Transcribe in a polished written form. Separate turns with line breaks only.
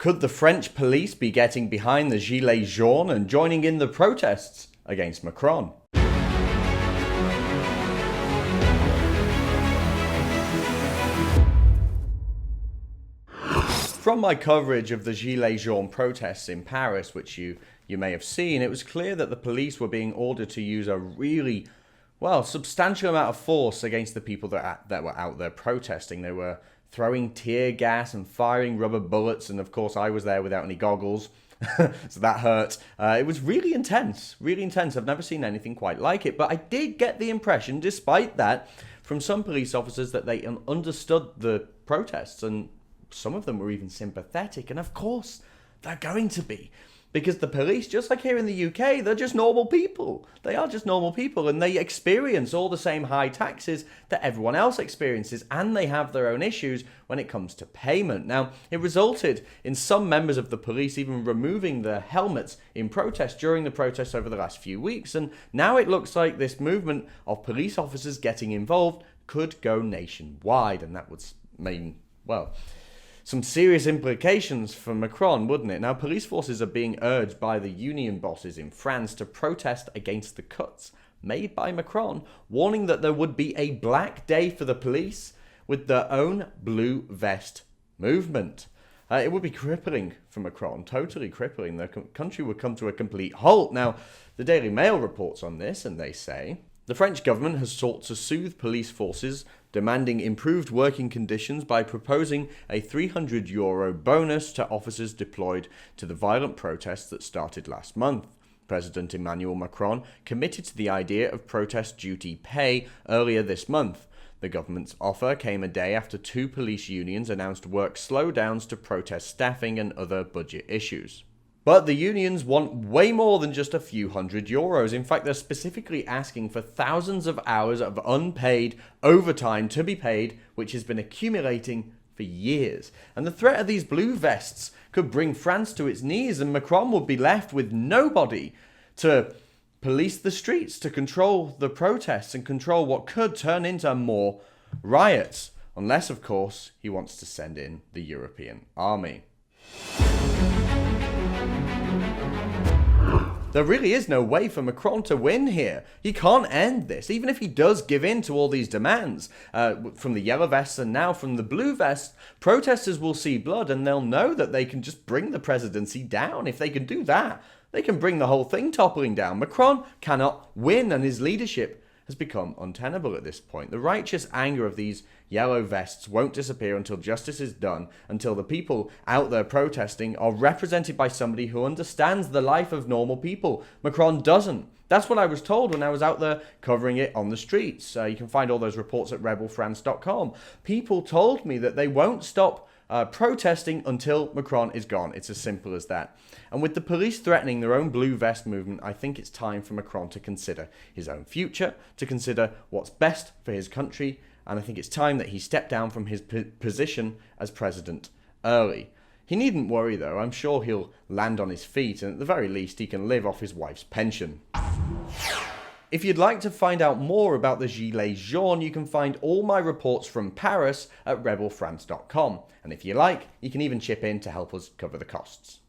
Could the French police be getting behind the Gilets Jaunes and joining in the protests against Macron? From my coverage of the Gilets Jaunes protests in Paris, which you may have seen, it was clear that the police were being ordered to use a really, substantial amount of force against the people that were out there protesting. They were throwing tear gas and firing rubber bullets, and of course I was there without any goggles, so that hurt. It was really intense, really intense. I've never seen anything quite like it, but I did get the impression, despite that, from some police officers that they understood the protests, and some of them were even sympathetic, and of course they're going to be, because the police, just like here in the UK, they're just normal people. They are just normal people, and they experience all the same high taxes that everyone else experiences, and they have their own issues when it comes to payment. Now, it resulted in some members of the police even removing their helmets in protest during the protests over the last few weeks, and now it looks like this movement of police officers getting involved could go nationwide, and that would mean, some serious implications for Macron, wouldn't it? Now, police forces are being urged by the union bosses in France to protest against the cuts made by Macron, warning that there would be a black day for the police with their own blue vest movement. It would be crippling for Macron, totally crippling. The country would come to a complete halt. Now, the Daily Mail reports on this, and they say, the French government has sought to soothe police forces, demanding improved working conditions by proposing a €300 bonus to officers deployed to the violent protests that started last month. President Emmanuel Macron committed to the idea of protest duty pay earlier this month. The government's offer came a day after two police unions announced work slowdowns to protest staffing and other budget issues. But the unions want way more than just a few €100. In fact, they're specifically asking for thousands of hours of unpaid overtime to be paid, which has been accumulating for years. And the threat of these blue vests could bring France to its knees, and Macron would be left with nobody to police the streets, to control the protests and control what could turn into more riots. Unless, of course, he wants to send in the European army. There really is no way for Macron to win here. He can't end this. Even if he does give in to all these demands from the yellow vests and now from the blue vests, protesters will see blood and they'll know that they can just bring the presidency down. If they can do that, they can bring the whole thing toppling down. Macron cannot win, and his leadership has become untenable at this point. The righteous anger of these yellow vests won't disappear until justice is done, until the people out there protesting are represented by somebody who understands the life of normal people. Macron doesn't. That's what I was told when I was out there covering it on the streets. You can find all those reports at rebelfrance.com. People told me that they won't stop protesting until Macron is gone. It's as simple as that. And with the police threatening their own blue vest movement, I think it's time for Macron to consider his own future, to consider what's best for his country, and I think it's time that he stepped down from his position as president early. He needn't worry though, I'm sure he'll land on his feet, and at the very least he can live off his wife's pension. If you'd like to find out more about the Gilets Jaunes, you can find all my reports from Paris at rebelfrance.com. And if you like, you can even chip in to help us cover the costs.